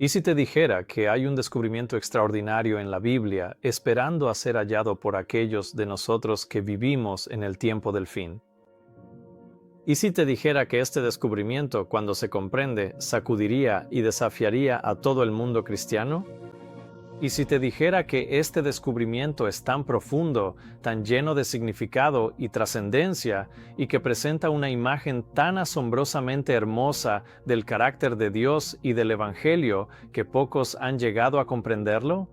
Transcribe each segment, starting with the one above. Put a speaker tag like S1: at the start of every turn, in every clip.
S1: ¿Y si te dijera que hay un descubrimiento extraordinario en la Biblia esperando a ser hallado por aquellos de nosotros que vivimos en el tiempo del fin? ¿Y si te dijera que este descubrimiento, cuando se comprende, sacudiría y desafiaría a todo el mundo cristiano? ¿Y si te dijera que este descubrimiento es tan profundo, tan lleno de significado y trascendencia, y que presenta una imagen tan asombrosamente hermosa del carácter de Dios y del Evangelio que pocos han llegado a comprenderlo?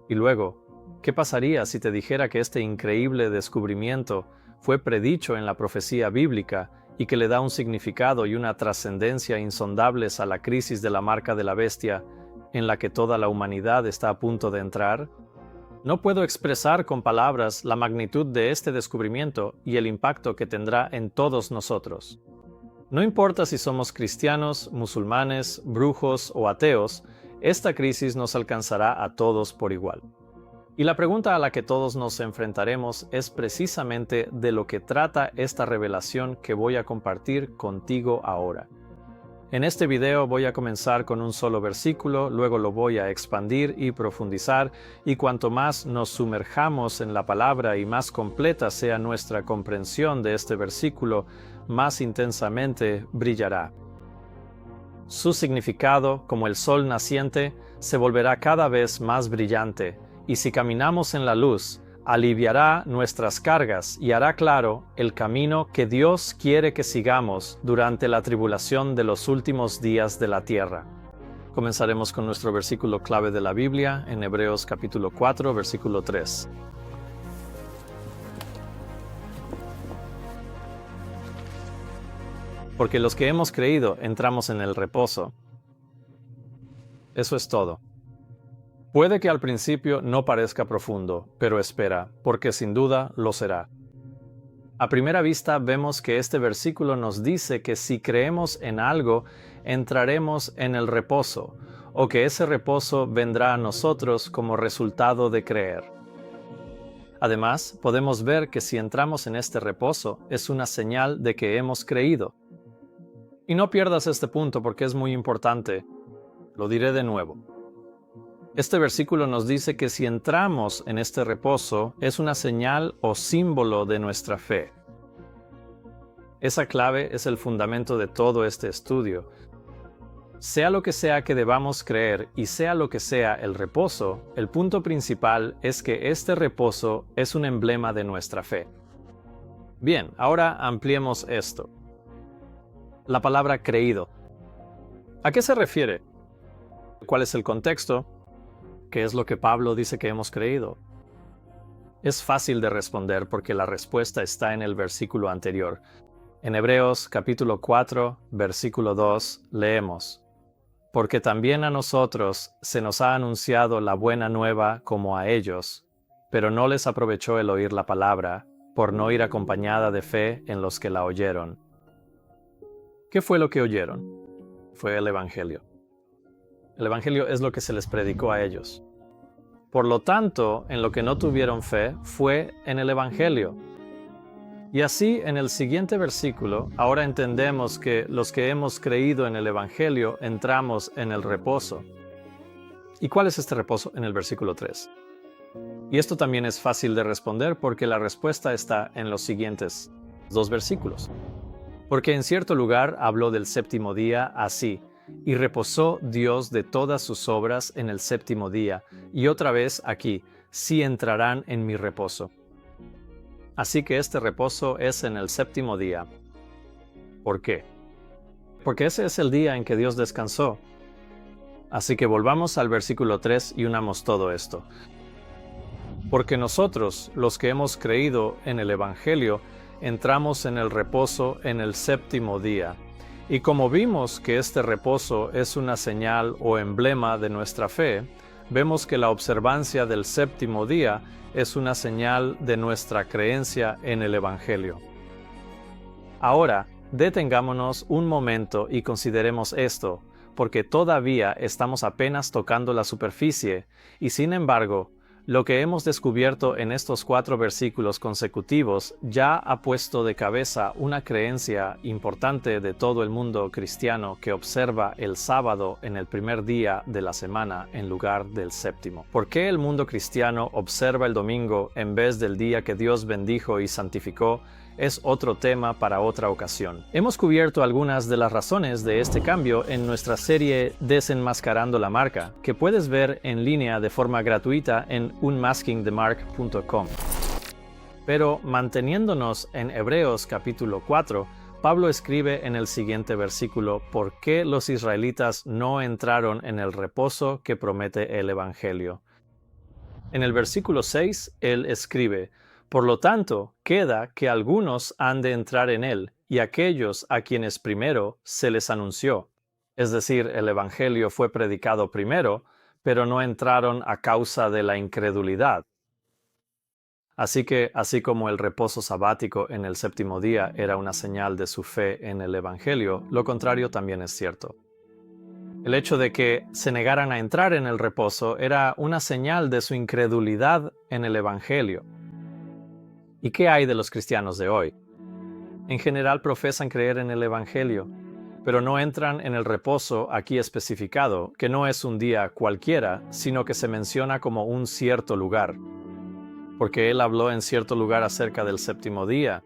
S1: Y luego, ¿qué pasaría si te dijera que este increíble descubrimiento fue predicho en la profecía bíblica y que le da un significado y una trascendencia insondables a la crisis de la marca de la bestia, en la que toda la humanidad está a punto de entrar? No puedo expresar con palabras la magnitud de este descubrimiento y el impacto que tendrá en todos nosotros. No importa si somos cristianos, musulmanes, brujos o ateos, esta crisis nos alcanzará a todos por igual. Y la pregunta a la que todos nos enfrentaremos es precisamente de lo que trata esta revelación que voy a compartir contigo ahora. En este video voy a comenzar con un solo versículo, luego lo voy a expandir y profundizar, y cuanto más nos sumerjamos en la palabra y más completa sea nuestra comprensión de este versículo, más intensamente brillará. Su significado, como el sol naciente, se volverá cada vez más brillante, y si caminamos en la luz, aliviará nuestras cargas y hará claro el camino que Dios quiere que sigamos durante la tribulación de los últimos días de la tierra. Comenzaremos con nuestro versículo clave de la Biblia en Hebreos capítulo 4, versículo 3. Porque los que hemos creído entramos en el reposo. Eso es todo. Puede que al principio no parezca profundo, pero espera, porque sin duda lo será. A primera vista vemos que este versículo nos dice que si creemos en algo, entraremos en el reposo, o que ese reposo vendrá a nosotros como resultado de creer. Además, podemos ver que si entramos en este reposo, es una señal de que hemos creído. Y no pierdas este punto porque es muy importante. Lo diré de nuevo. Este versículo nos dice que si entramos en este reposo es una señal o símbolo de nuestra fe. Esa clave es el fundamento de todo este estudio. Sea lo que sea que debamos creer y sea lo que sea el reposo, el punto principal es que este reposo es un emblema de nuestra fe. Bien, ahora ampliemos esto. La palabra creído. ¿A qué se refiere? ¿Cuál es el contexto? ¿Qué es lo que Pablo dice que hemos creído? Es fácil de responder porque la respuesta está en el versículo anterior. En Hebreos capítulo 4, versículo 2, leemos: Porque también a nosotros se nos ha anunciado la buena nueva como a ellos, pero no les aprovechó el oír la palabra, por no ir acompañada de fe en los que la oyeron. ¿Qué fue lo que oyeron? Fue el Evangelio. El Evangelio es lo que se les predicó a ellos. Por lo tanto, en lo que no tuvieron fe fue en el Evangelio. Y así, en el siguiente versículo, ahora entendemos que los que hemos creído en el Evangelio entramos en el reposo. ¿Y cuál es este reposo? En el versículo 3. Y esto también es fácil de responder porque la respuesta está en los siguientes dos versículos. Porque en cierto lugar habló del séptimo día así: Y reposó Dios de todas sus obras en el séptimo día. Y otra vez aquí: sí entrarán en mi reposo. Así que este reposo es en el séptimo día. ¿Por qué? Porque ese es el día en que Dios descansó. Así que volvamos al versículo 3 y unamos todo esto. Porque nosotros, los que hemos creído en el Evangelio, entramos en el reposo en el séptimo día. Y como vimos que este reposo es una señal o emblema de nuestra fe, vemos que la observancia del séptimo día es una señal de nuestra creencia en el Evangelio. Ahora, detengámonos un momento y consideremos esto, porque todavía estamos apenas tocando la superficie, y sin embargo, Lo que hemos descubierto en estos 4 versículos consecutivos ya ha puesto de cabeza una creencia importante de todo el mundo cristiano que observa el sábado en el primer día de la semana en lugar del séptimo. ¿Por qué el mundo cristiano observa el domingo en vez del día que Dios bendijo y santificó? Es otro tema para otra ocasión. Hemos cubierto algunas de las razones de este cambio en nuestra serie Desenmascarando la Marca, que puedes ver en línea de forma gratuita en unmaskingthemark.com. Pero manteniéndonos en Hebreos capítulo 4, Pablo escribe en el siguiente versículo por qué los israelitas no entraron en el reposo que promete el Evangelio. En el versículo 6, él escribe: por lo tanto, queda que algunos han de entrar en él, y aquellos a quienes primero se les anunció. Es decir, el Evangelio fue predicado primero, pero no entraron a causa de la incredulidad. Así que, así como el reposo sabático en el séptimo día era una señal de su fe en el Evangelio, lo contrario también es cierto. El hecho de que se negaran a entrar en el reposo era una señal de su incredulidad en el Evangelio. ¿Y qué hay de los cristianos de hoy? En general profesan creer en el Evangelio, pero no entran en el reposo aquí especificado, que no es un día cualquiera, sino que se menciona como un cierto lugar, porque él habló en cierto lugar acerca del séptimo día.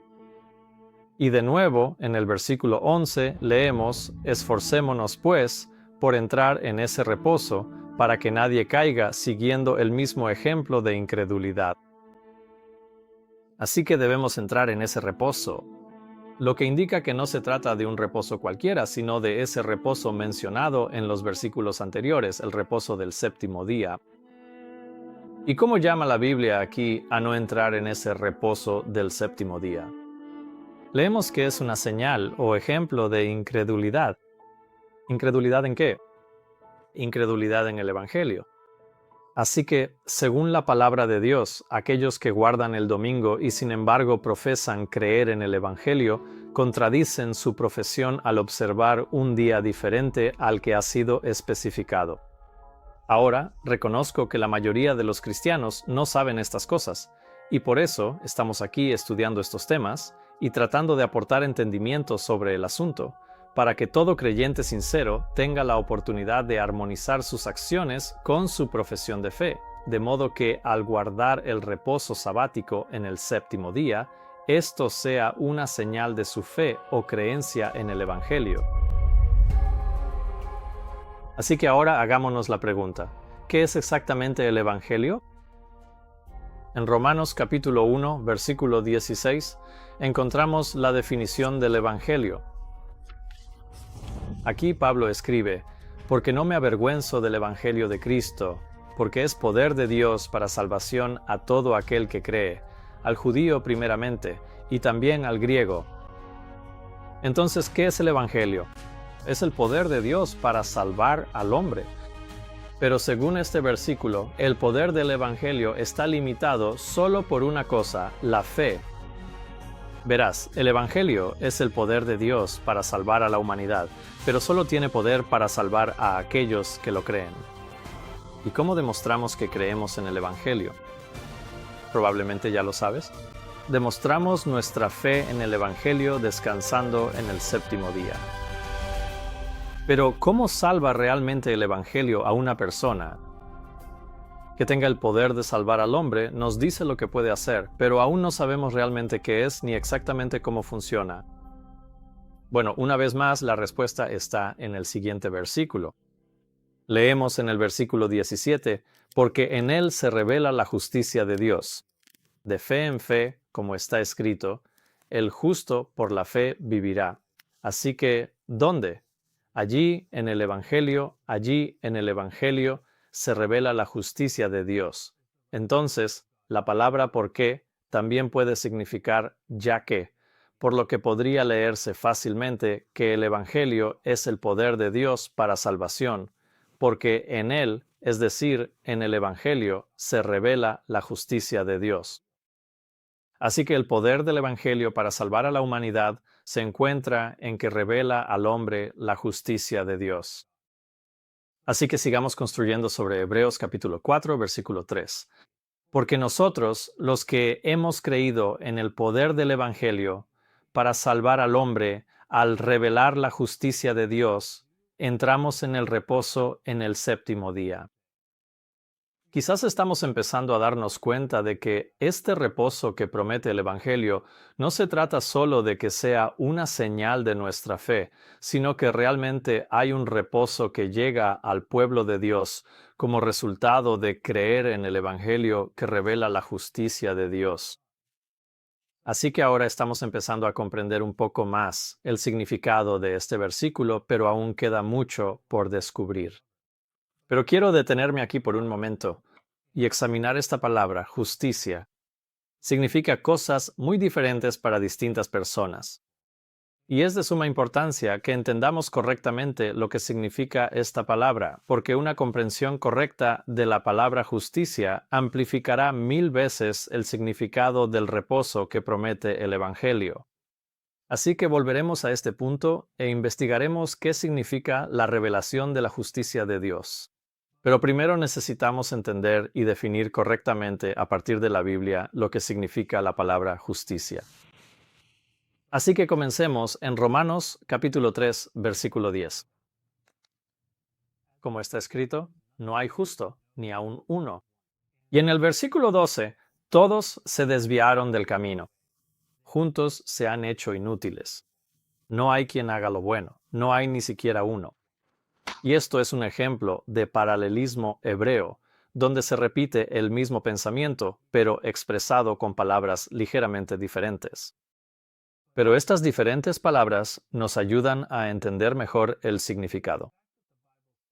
S1: Y de nuevo, en el versículo 11, leemos: esforcémonos, pues, por entrar en ese reposo, para que nadie caiga siguiendo el mismo ejemplo de incredulidad. Así que debemos entrar en ese reposo, lo que indica que no se trata de un reposo cualquiera, sino de ese reposo mencionado en los versículos anteriores, el reposo del séptimo día. ¿Y cómo llama la Biblia aquí a no entrar en ese reposo del séptimo día? Leemos que es una señal o ejemplo de incredulidad. ¿Incredulidad en qué? Incredulidad en el Evangelio. Así que, según la palabra de Dios, aquellos que guardan el domingo y sin embargo profesan creer en el Evangelio, contradicen su profesión al observar un día diferente al que ha sido especificado. Ahora, reconozco que la mayoría de los cristianos no saben estas cosas, y por eso estamos aquí estudiando estos temas y tratando de aportar entendimiento sobre el asunto, para que todo creyente sincero tenga la oportunidad de armonizar sus acciones con su profesión de fe, de modo que al guardar el reposo sabático en el séptimo día, esto sea una señal de su fe o creencia en el Evangelio. Así que ahora hagámonos la pregunta: ¿qué es exactamente el Evangelio? En Romanos capítulo 1, versículo 16, encontramos la definición del Evangelio. Aquí Pablo escribe: porque no me avergüenzo del Evangelio de Cristo, porque es poder de Dios para salvación a todo aquel que cree, al judío primeramente, y también al griego. Entonces, ¿qué es el Evangelio? Es el poder de Dios para salvar al hombre. Pero según este versículo, el poder del Evangelio está limitado solo por una cosa: la fe. Verás, el Evangelio es el poder de Dios para salvar a la humanidad, pero solo tiene poder para salvar a aquellos que lo creen. ¿Y cómo demostramos que creemos en el Evangelio? Probablemente ya lo sabes. Demostramos nuestra fe en el Evangelio descansando en el séptimo día. Pero, ¿cómo salva realmente el Evangelio a una persona? Que tenga el poder de salvar al hombre nos dice lo que puede hacer, pero aún no sabemos realmente qué es ni exactamente cómo funciona. Bueno, una vez más, la respuesta está en el siguiente versículo. Leemos en el versículo 17, porque en él se revela la justicia de Dios. De fe en fe, como está escrito, el justo por la fe vivirá. Así que, ¿dónde? Allí en el Evangelio se revela la justicia de Dios. Entonces, la palabra por qué también puede significar ya que, por lo que podría leerse fácilmente que el Evangelio es el poder de Dios para salvación, porque en él, es decir, en el Evangelio, se revela la justicia de Dios. Así que el poder del Evangelio para salvar a la humanidad se encuentra en que revela al hombre la justicia de Dios. Así que sigamos construyendo sobre Hebreos capítulo 4, versículo 3. Porque nosotros, los que hemos creído en el poder del Evangelio para salvar al hombre al revelar la justicia de Dios, entramos en el reposo en el séptimo día. Quizás estamos empezando a darnos cuenta de que este reposo que promete el Evangelio no se trata solo de que sea una señal de nuestra fe, sino que realmente hay un reposo que llega al pueblo de Dios como resultado de creer en el Evangelio que revela la justicia de Dios. Así que ahora estamos empezando a comprender un poco más el significado de este versículo, pero aún queda mucho por descubrir. Pero quiero detenerme aquí por un momento y examinar esta palabra, justicia. Significa cosas muy diferentes para distintas personas. Y es de suma importancia que entendamos correctamente lo que significa esta palabra, porque una comprensión correcta de la palabra justicia amplificará 1000 veces el significado del reposo que promete el Evangelio. Así que volveremos a este punto e investigaremos qué significa la revelación de la justicia de Dios. Pero primero necesitamos entender y definir correctamente a partir de la Biblia lo que significa la palabra justicia. Así que comencemos en Romanos capítulo 3, versículo 10. Como está escrito, no hay justo, ni aun uno. Y en el versículo 12, todos se desviaron del camino. Juntos se han hecho inútiles. No hay quien haga lo bueno, no hay ni siquiera uno. Y esto es un ejemplo de paralelismo hebreo, donde se repite el mismo pensamiento, pero expresado con palabras ligeramente diferentes. Pero estas diferentes palabras nos ayudan a entender mejor el significado.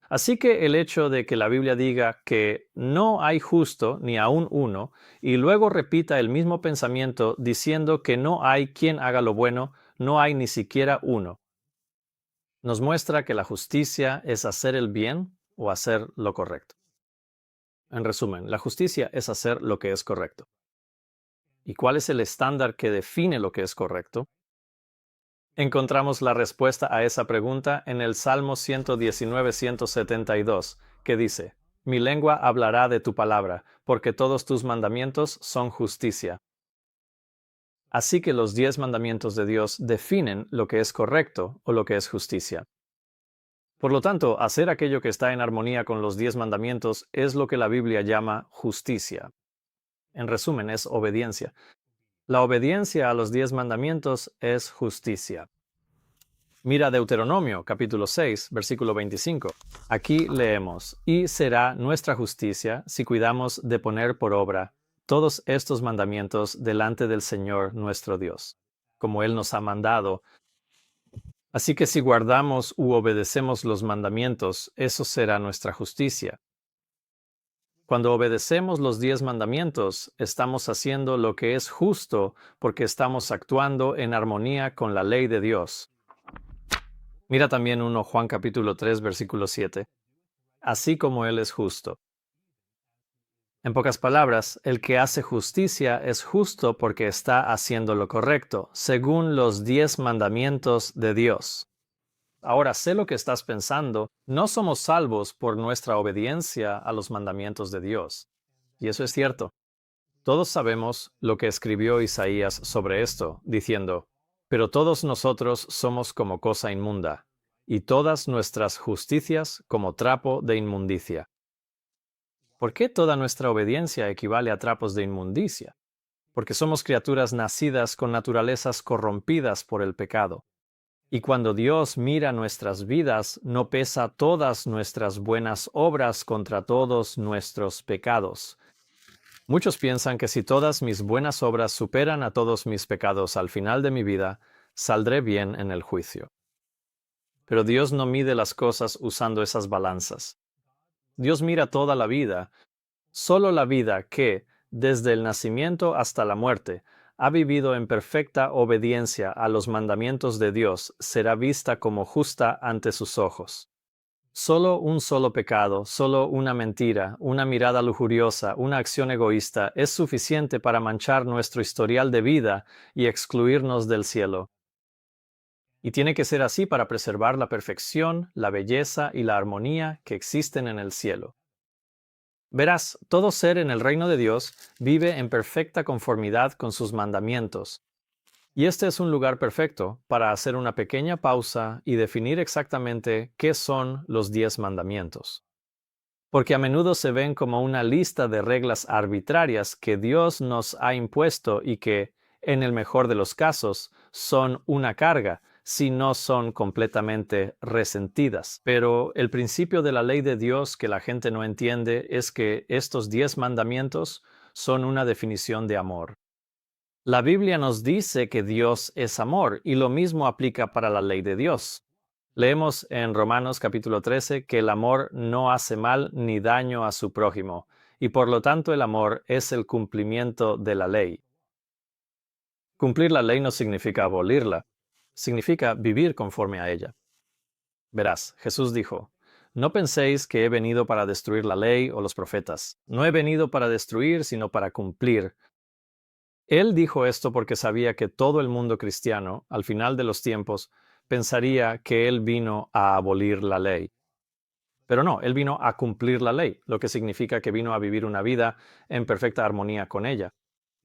S1: Así que el hecho de que la Biblia diga que no hay justo ni aun uno, y luego repita el mismo pensamiento diciendo que no hay quien haga lo bueno, no hay ni siquiera uno, nos muestra que la justicia es hacer el bien o hacer lo correcto. En resumen, la justicia es hacer lo que es correcto. ¿Y cuál es el estándar que define lo que es correcto? Encontramos la respuesta a esa pregunta en el Salmo 119-172, que dice: Mi lengua hablará de tu palabra, porque todos tus mandamientos son justicia. Así que los 10 mandamientos de Dios definen lo que es correcto o lo que es justicia. Por lo tanto, hacer aquello que está en armonía con los 10 mandamientos es lo que la Biblia llama justicia. En resumen, es obediencia. La obediencia a los 10 mandamientos es justicia. Mira Deuteronomio, capítulo 6, versículo 25. Aquí leemos: Y será nuestra justicia si cuidamos de poner por obra todos estos mandamientos delante del Señor nuestro Dios, como Él nos ha mandado. Así que si guardamos u obedecemos los mandamientos, eso será nuestra justicia. Cuando obedecemos los 10 mandamientos, estamos haciendo lo que es justo porque estamos actuando en armonía con la ley de Dios. Mira también 1 Juan capítulo 3, versículo 7. Así como Él es justo. En pocas palabras, el que hace justicia es justo porque está haciendo lo correcto, según los 10 mandamientos de Dios. Ahora sé lo que estás pensando, no somos salvos por nuestra obediencia a los mandamientos de Dios. Y eso es cierto. Todos sabemos lo que escribió Isaías sobre esto, diciendo: Pero todos nosotros somos como cosa inmunda, y todas nuestras justicias como trapo de inmundicia. ¿Por qué toda nuestra obediencia equivale a trapos de inmundicia? Porque somos criaturas nacidas con naturalezas corrompidas por el pecado. Y cuando Dios mira nuestras vidas, no pesa todas nuestras buenas obras contra todos nuestros pecados. Muchos piensan que si todas mis buenas obras superan a todos mis pecados al final de mi vida, saldré bien en el juicio. Pero Dios no mide las cosas usando esas balanzas. Dios mira toda la vida, solo la vida que, desde el nacimiento hasta la muerte, ha vivido en perfecta obediencia a los mandamientos de Dios, será vista como justa ante sus ojos. Solo un solo pecado, solo una mentira, una mirada lujuriosa, una acción egoísta es suficiente para manchar nuestro historial de vida y excluirnos del cielo. Y tiene que ser así para preservar la perfección, la belleza y la armonía que existen en el cielo. Verás, todo ser en el reino de Dios vive en perfecta conformidad con sus mandamientos. Y este es un lugar perfecto para hacer una pequeña pausa y definir exactamente qué son los 10 mandamientos. Porque a menudo se ven como una lista de reglas arbitrarias que Dios nos ha impuesto y que, en el mejor de los casos, son una carga, si no son completamente resentidas. Pero el principio de la ley de Dios que la gente no entiende es que estos 10 mandamientos son una definición de amor. La Biblia nos dice que Dios es amor y lo mismo aplica para la ley de Dios. Leemos en Romanos capítulo 13 que el amor no hace mal ni daño a su prójimo, y por lo tanto el amor es el cumplimiento de la ley. Cumplir la ley no significa abolirla, significa vivir conforme a ella. Verás, Jesús dijo, no penséis que he venido para destruir la ley o los profetas. No he venido para destruir, sino para cumplir. Él dijo esto porque sabía que todo el mundo cristiano, al final de los tiempos, pensaría que Él vino a abolir la ley. Pero no, Él vino a cumplir la ley, lo que significa que vino a vivir una vida en perfecta armonía con ella.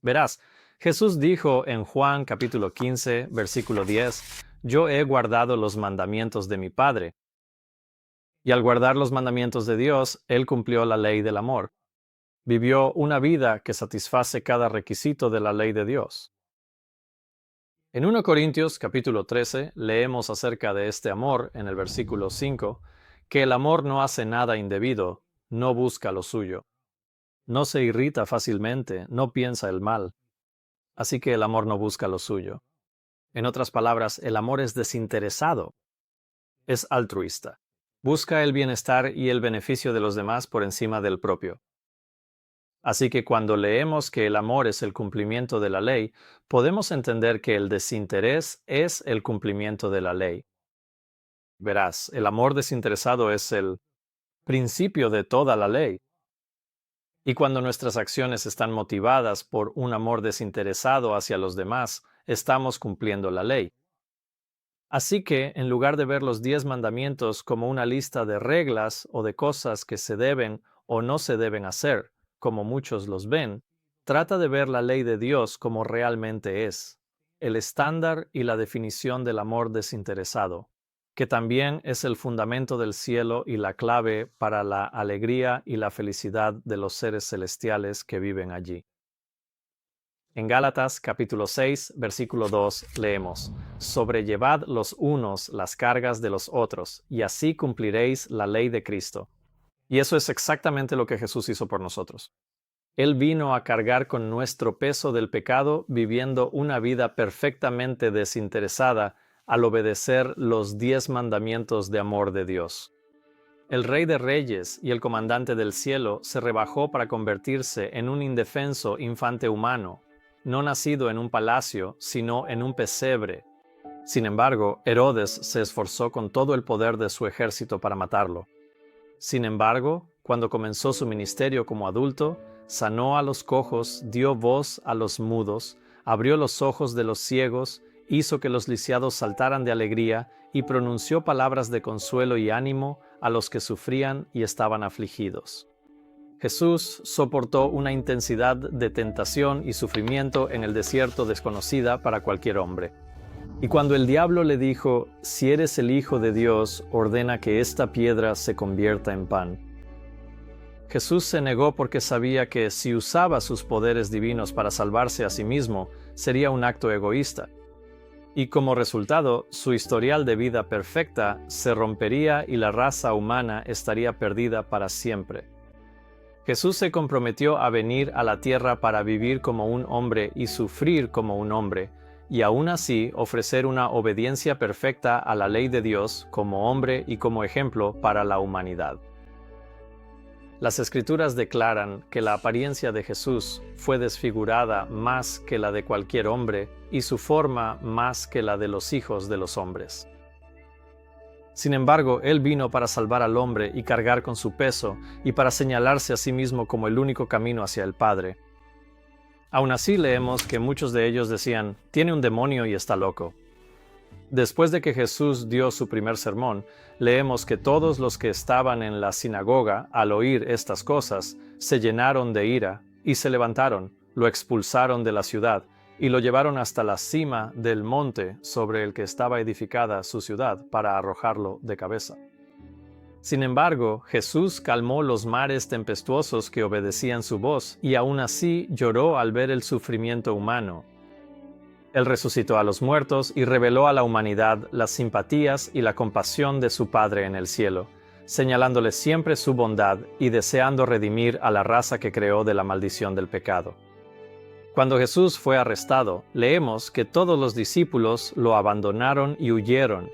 S1: Verás, Jesús dijo en Juan capítulo 15, versículo 10, Yo he guardado los mandamientos de mi Padre. Y al guardar los mandamientos de Dios, Él cumplió la ley del amor. Vivió una vida que satisface cada requisito de la ley de Dios. En 1 Corintios capítulo 13 leemos acerca de este amor en el versículo 5, que el amor no hace nada indebido, no busca lo suyo, no se irrita fácilmente, no piensa el mal. Así que el amor no busca lo suyo. En otras palabras, el amor es desinteresado, es altruista, busca el bienestar y el beneficio de los demás por encima del propio. Así que cuando leemos que el amor es el cumplimiento de la ley, podemos entender que el desinterés es el cumplimiento de la ley. Verás, el amor desinteresado es el principio de toda la ley. Y cuando nuestras acciones están motivadas por un amor desinteresado hacia los demás, estamos cumpliendo la ley. Así que, en lugar de ver los 10 mandamientos como una lista de reglas o de cosas que se deben o no se deben hacer, como muchos los ven, trata de ver la ley de Dios como realmente es, el estándar y la definición del amor desinteresado, que también es el fundamento del cielo y la clave para la alegría y la felicidad de los seres celestiales que viven allí. En Gálatas capítulo 6, versículo 2 leemos, Sobrellevad los unos las cargas de los otros, y así cumpliréis la ley de Cristo. Y eso es exactamente lo que Jesús hizo por nosotros. Él vino a cargar con nuestro peso del pecado, viviendo una vida perfectamente desinteresada al obedecer los 10 mandamientos de amor de Dios. El Rey de Reyes y el Comandante del Cielo se rebajó para convertirse en un indefenso infante humano, no nacido en un palacio, sino en un pesebre. Sin embargo, Herodes se esforzó con todo el poder de su ejército para matarlo. Sin embargo, cuando comenzó su ministerio como adulto, sanó a los cojos, dio voz a los mudos, abrió los ojos de los ciegos, hizo que los lisiados saltaran de alegría y pronunció palabras de consuelo y ánimo a los que sufrían y estaban afligidos. Jesús soportó una intensidad de tentación y sufrimiento en el desierto desconocida para cualquier hombre. Y cuando el diablo le dijo, si eres el Hijo de Dios, ordena que esta piedra se convierta en pan. Jesús se negó porque sabía que si usaba sus poderes divinos para salvarse a sí mismo, sería un acto egoísta. Y como resultado, su historial de vida perfecta se rompería y la raza humana estaría perdida para siempre. Jesús se comprometió a venir a la tierra para vivir como un hombre y sufrir como un hombre, y aún así ofrecer una obediencia perfecta a la ley de Dios como hombre y como ejemplo para la humanidad. Las Escrituras declaran que la apariencia de Jesús fue desfigurada más que la de cualquier hombre y su forma más que la de los hijos de los hombres. Sin embargo, Él vino para salvar al hombre y cargar con su peso y para señalarse a sí mismo como el único camino hacia el Padre. Aún así leemos que muchos de ellos decían, tiene un demonio y está loco. Después de que Jesús dio su primer sermón, leemos que todos los que estaban en la sinagoga, al oír estas cosas, se llenaron de ira y se levantaron, lo expulsaron de la ciudad y lo llevaron hasta la cima del monte sobre el que estaba edificada su ciudad para arrojarlo de cabeza. Sin embargo, Jesús calmó los mares tempestuosos que obedecían su voz y aún así lloró al ver el sufrimiento humano. Él resucitó a los muertos y reveló a la humanidad las simpatías y la compasión de su Padre en el cielo, señalándole siempre su bondad y deseando redimir a la raza que creó de la maldición del pecado. Cuando Jesús fue arrestado, leemos que todos los discípulos lo abandonaron y huyeron.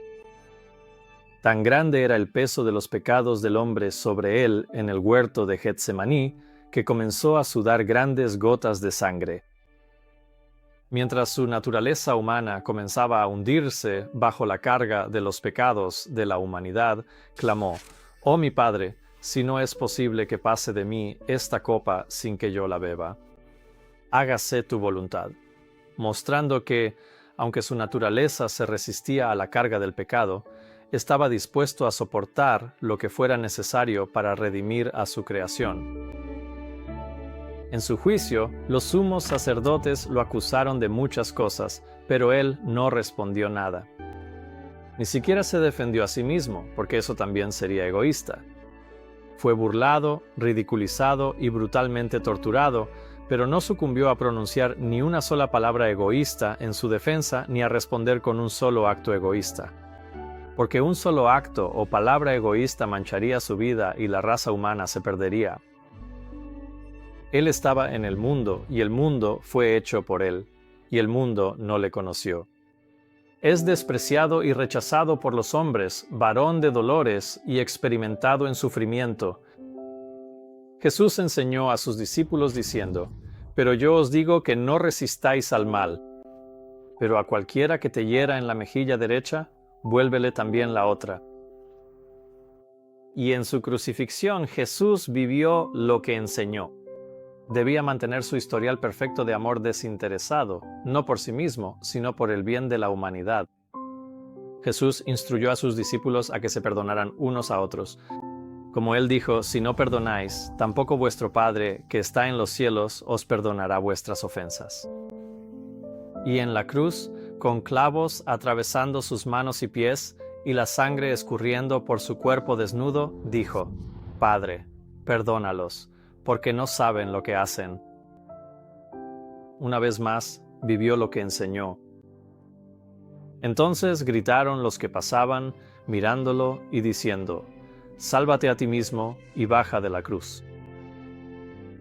S1: Tan grande era el peso de los pecados del hombre sobre él en el huerto de Getsemaní, que comenzó a sudar grandes gotas de sangre. Mientras su naturaleza humana comenzaba a hundirse bajo la carga de los pecados de la humanidad, clamó: «Oh mi Padre, si no es posible que pase de mí esta copa sin que yo la beba, hágase tu voluntad», mostrando que, aunque su naturaleza se resistía a la carga del pecado, estaba dispuesto a soportar lo que fuera necesario para redimir a su creación. En su juicio, los sumos sacerdotes lo acusaron de muchas cosas, pero él no respondió nada. Ni siquiera se defendió a sí mismo, porque eso también sería egoísta. Fue burlado, ridiculizado y brutalmente torturado, pero no sucumbió a pronunciar ni una sola palabra egoísta en su defensa ni a responder con un solo acto egoísta. Porque un solo acto o palabra egoísta mancharía su vida y la raza humana se perdería. Él estaba en el mundo, y el mundo fue hecho por él, y el mundo no le conoció. Es despreciado y rechazado por los hombres, varón de dolores y experimentado en sufrimiento. Jesús enseñó a sus discípulos diciendo: «Pero yo os digo que no resistáis al mal, pero a cualquiera que te hiera en la mejilla derecha, vuélvele también la otra». Y en su crucifixión Jesús vivió lo que enseñó. Debía mantener su historial perfecto de amor desinteresado, no por sí mismo, sino por el bien de la humanidad. Jesús instruyó a sus discípulos a que se perdonaran unos a otros. Como él dijo: «Si no perdonáis, tampoco vuestro Padre, que está en los cielos, os perdonará vuestras ofensas». Y en la cruz, con clavos atravesando sus manos y pies, y la sangre escurriendo por su cuerpo desnudo, dijo: «Padre, perdónalos, porque no saben lo que hacen». Una vez más, vivió lo que enseñó. Entonces gritaron los que pasaban, mirándolo y diciendo: «Sálvate a ti mismo y baja de la cruz».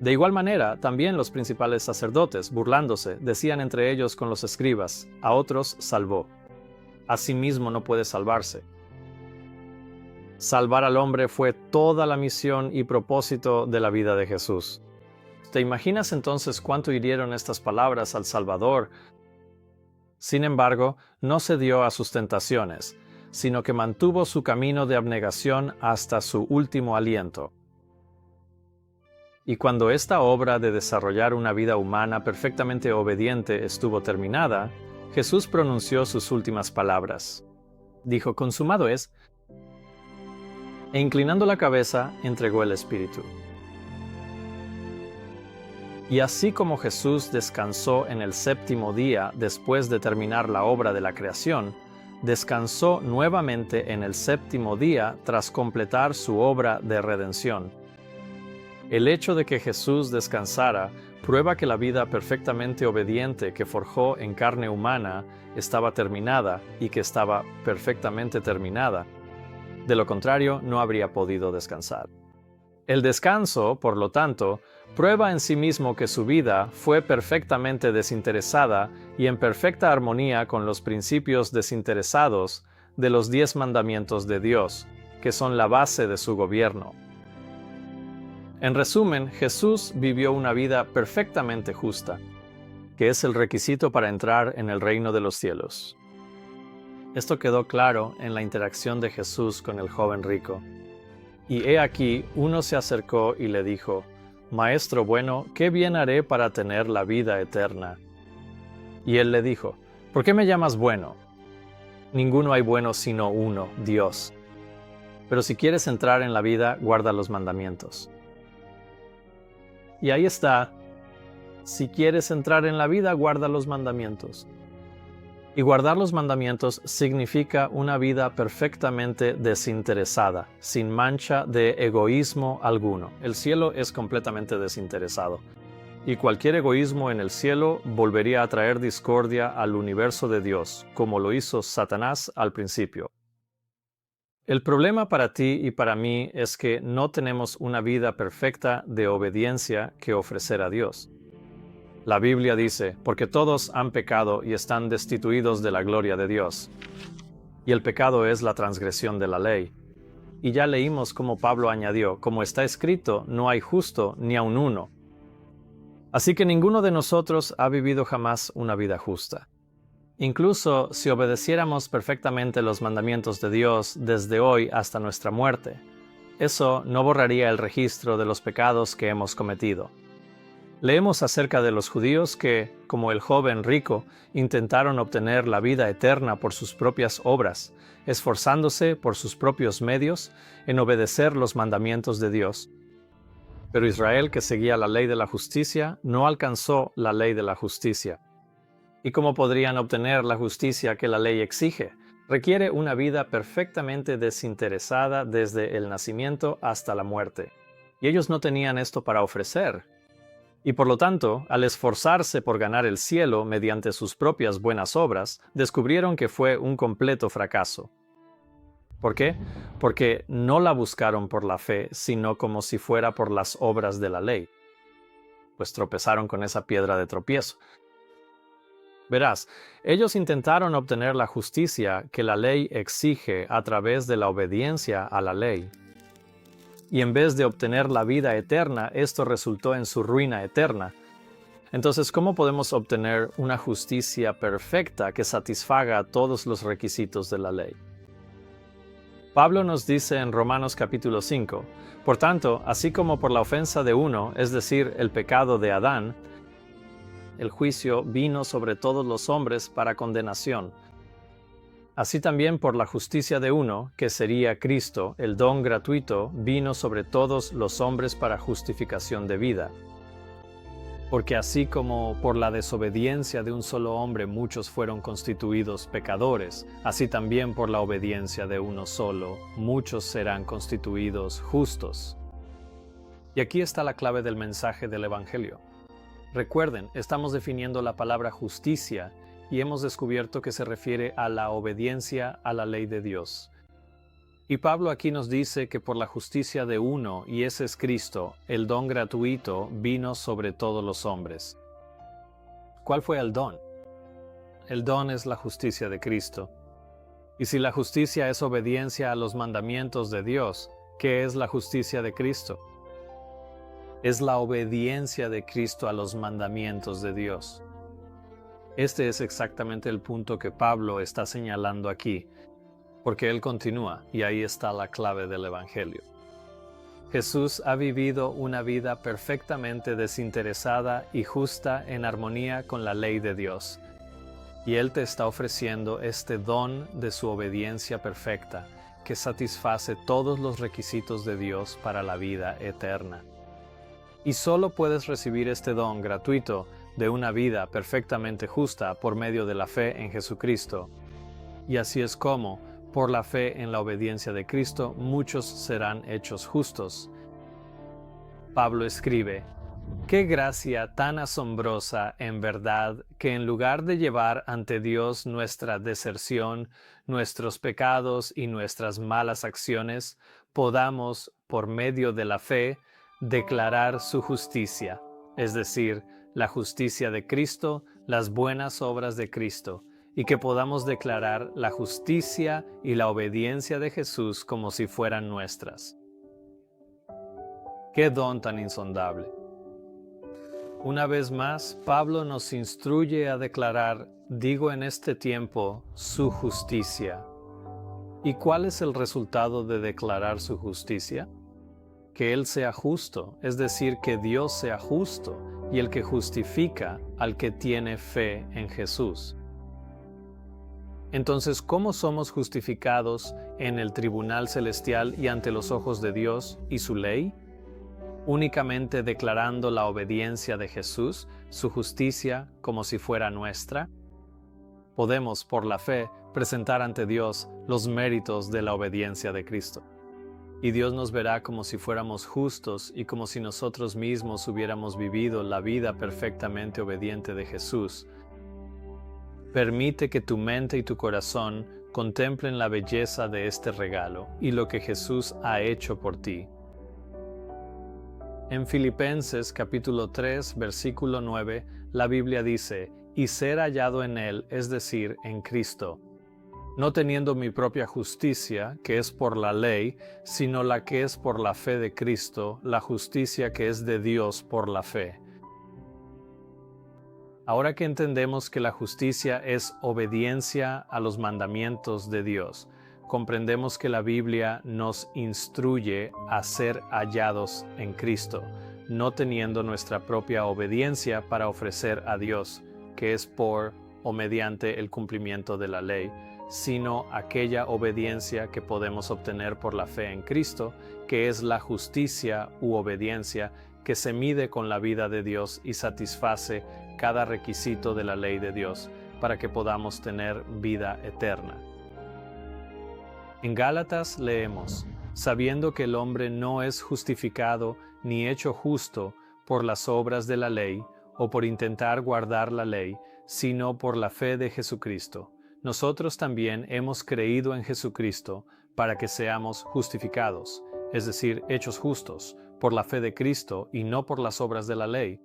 S1: De igual manera, también los principales sacerdotes, burlándose, decían entre ellos con los escribas: «A otros salvó, a sí mismo no puede salvarse». Salvar al hombre fue toda la misión y propósito de la vida de Jesús. ¿Te imaginas entonces cuánto hirieron estas palabras al Salvador? Sin embargo, no cedió a sus tentaciones, sino que mantuvo su camino de abnegación hasta su último aliento. Y cuando esta obra de desarrollar una vida humana perfectamente obediente estuvo terminada, Jesús pronunció sus últimas palabras. Dijo: «Consumado es», e inclinando la cabeza, entregó el Espíritu. Y así como Jesús descansó en el séptimo día después de terminar la obra de la creación, descansó nuevamente en el séptimo día tras completar su obra de redención. El hecho de que Jesús descansara prueba que la vida perfectamente obediente que forjó en carne humana estaba terminada y que estaba perfectamente terminada. De lo contrario, no habría podido descansar. El descanso, por lo tanto, prueba en sí mismo que su vida fue perfectamente desinteresada y en perfecta armonía con los principios desinteresados de los 10 mandamientos de Dios, que son la base de su gobierno. En resumen, Jesús vivió una vida perfectamente justa, que es el requisito para entrar en el reino de los cielos. Esto quedó claro en la interacción de Jesús con el joven rico. Y he aquí, uno se acercó y le dijo: «Maestro bueno, ¿qué bien haré para tener la vida eterna?». Y él le dijo: «¿Por qué me llamas bueno? Ninguno hay bueno sino uno, Dios. Pero si quieres entrar en la vida, guarda los mandamientos. Y ahí está. Si quieres entrar en la vida, guarda los mandamientos. Y guardar los mandamientos significa una vida perfectamente desinteresada, sin mancha de egoísmo alguno. El cielo es completamente desinteresado. Y cualquier egoísmo en el cielo volvería a traer discordia al universo de Dios, como lo hizo Satanás al principio. El problema para ti y para mí es que no tenemos una vida perfecta de obediencia que ofrecer a Dios. La Biblia dice, porque todos han pecado y están destituidos de la gloria de Dios. Y el pecado es la transgresión de la ley. Y ya leímos como Pablo añadió, como está escrito, no hay justo ni aun uno. Así que ninguno de nosotros ha vivido jamás una vida justa. Incluso si obedeciéramos perfectamente los mandamientos de Dios desde hoy hasta nuestra muerte, eso no borraría el registro de los pecados que hemos cometido. Leemos acerca de los judíos que, como el joven rico, intentaron obtener la vida eterna por sus propias obras, esforzándose por sus propios medios en obedecer los mandamientos de Dios. Pero Israel, que seguía la ley de la justicia, no alcanzó la ley de la justicia. ¿Y cómo podrían obtener la justicia que la ley exige? Requiere una vida perfectamente desinteresada desde el nacimiento hasta la muerte. Y ellos no tenían esto para ofrecer. Y por lo tanto, al esforzarse por ganar el cielo mediante sus propias buenas obras, descubrieron que fue un completo fracaso. ¿Por qué? Porque no la buscaron por la fe, sino como si fuera por las obras de la ley. Pues tropezaron con esa piedra de tropiezo. Verás, ellos intentaron obtener la justicia que la ley exige a través de la obediencia a la ley. Y en vez de obtener la vida eterna, esto resultó en su ruina eterna. Entonces, ¿cómo podemos obtener una justicia perfecta que satisfaga todos los requisitos de la ley? Pablo nos dice en Romanos capítulo 5, por tanto, así como por la ofensa de uno, es decir, el pecado de Adán, el juicio vino sobre todos los hombres para condenación. Así también por la justicia de uno, que sería Cristo, el don gratuito, vino sobre todos los hombres para justificación de vida. Porque así como por la desobediencia de un solo hombre muchos fueron constituidos pecadores, así también por la obediencia de uno solo, muchos serán constituidos justos. Y aquí está la clave del mensaje del Evangelio. Recuerden, estamos definiendo la palabra justicia y hemos descubierto que se refiere a la obediencia a la ley de Dios. Y Pablo aquí nos dice que por la justicia de uno, y ese es Cristo, el don gratuito vino sobre todos los hombres. ¿Cuál fue el don? El don es la justicia de Cristo. Y si la justicia es obediencia a los mandamientos de Dios, ¿qué es la justicia de Cristo? Es la obediencia de Cristo a los mandamientos de Dios. Este es exactamente el punto que Pablo está señalando aquí, porque él continúa, y ahí está la clave del Evangelio. Jesús ha vivido una vida perfectamente desinteresada y justa en armonía con la ley de Dios. Y Él te está ofreciendo este don de su obediencia perfecta, que satisface todos los requisitos de Dios para la vida eterna. Y solo puedes recibir este don gratuito de una vida perfectamente justa por medio de la fe en Jesucristo. Y así es como, por la fe en la obediencia de Cristo, muchos serán hechos justos. Pablo escribe, «Qué gracia tan asombrosa en verdad que en lugar de llevar ante Dios nuestra deserción, nuestros pecados y nuestras malas acciones, podamos, por medio de la fe, declarar su justicia, es decir, la justicia de Cristo, las buenas obras de Cristo, y que podamos declarar la justicia y la obediencia de Jesús como si fueran nuestras». ¡Qué don tan insondable! Una vez más, Pablo nos instruye a declarar, digo en este tiempo, su justicia. ¿Y cuál es el resultado de declarar su justicia? Que Él sea justo, es decir, que Dios sea justo, y el que justifica al que tiene fe en Jesús. Entonces, ¿cómo somos justificados en el tribunal celestial y ante los ojos de Dios y su ley? ¿Únicamente declarando la obediencia de Jesús, su justicia, como si fuera nuestra? Podemos, por la fe, presentar ante Dios los méritos de la obediencia de Cristo. Y Dios nos verá como si fuéramos justos y como si nosotros mismos hubiéramos vivido la vida perfectamente obediente de Jesús. Permite que tu mente y tu corazón contemplen la belleza de este regalo y lo que Jesús ha hecho por ti. En Filipenses capítulo 3, versículo 9, la Biblia dice: y ser hallado en Él, es decir, en Cristo, no teniendo mi propia justicia, que es por la ley, sino la que es por la fe de Cristo, la justicia que es de Dios por la fe. Ahora que entendemos que la justicia es obediencia a los mandamientos de Dios, comprendemos que la Biblia nos instruye a ser hallados en Cristo, no teniendo nuestra propia obediencia para ofrecer a Dios, que es por o mediante el cumplimiento de la ley, sino aquella obediencia que podemos obtener por la fe en Cristo, que es la justicia u obediencia que se mide con la vida de Dios y satisface cada requisito de la ley de Dios para que podamos tener vida eterna. En Gálatas leemos: sabiendo que el hombre no es justificado ni hecho justo por las obras de la ley o por intentar guardar la ley, sino por la fe de Jesucristo. Nosotros también hemos creído en Jesucristo para que seamos justificados, es decir, hechos justos, por la fe de Cristo y no por las obras de la ley.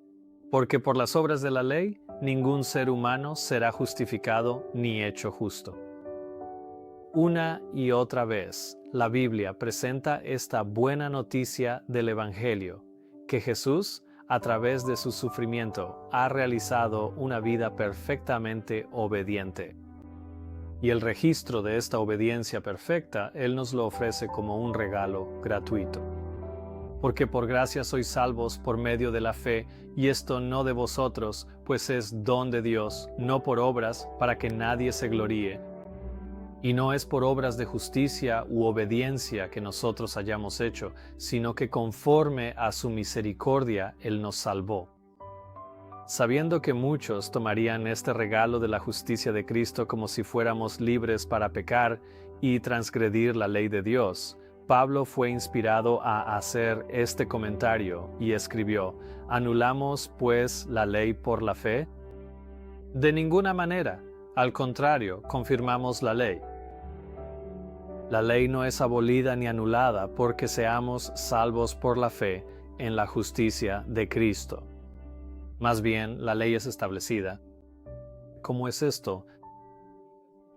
S1: Porque por las obras de la ley, ningún ser humano será justificado ni hecho justo. Una y otra vez, la Biblia presenta esta buena noticia del Evangelio, que Jesús, a través de su sufrimiento, ha realizado una vida perfectamente obediente. Y el registro de esta obediencia perfecta, Él nos lo ofrece como un regalo gratuito. Porque por gracia sois salvos por medio de la fe, y esto no de vosotros, pues es don de Dios, no por obras, para que nadie se gloríe. Y no es por obras de justicia u obediencia que nosotros hayamos hecho, sino que conforme a su misericordia Él nos salvó. Sabiendo que muchos tomarían este regalo de la justicia de Cristo como si fuéramos libres para pecar y transgredir la ley de Dios, Pablo fue inspirado a hacer este comentario y escribió: ¿anulamos pues la ley por la fe? De ninguna manera, al contrario, confirmamos la ley. La ley no es abolida ni anulada porque seamos salvos por la fe en la justicia de Cristo. Más bien, la ley es establecida. ¿Cómo es esto?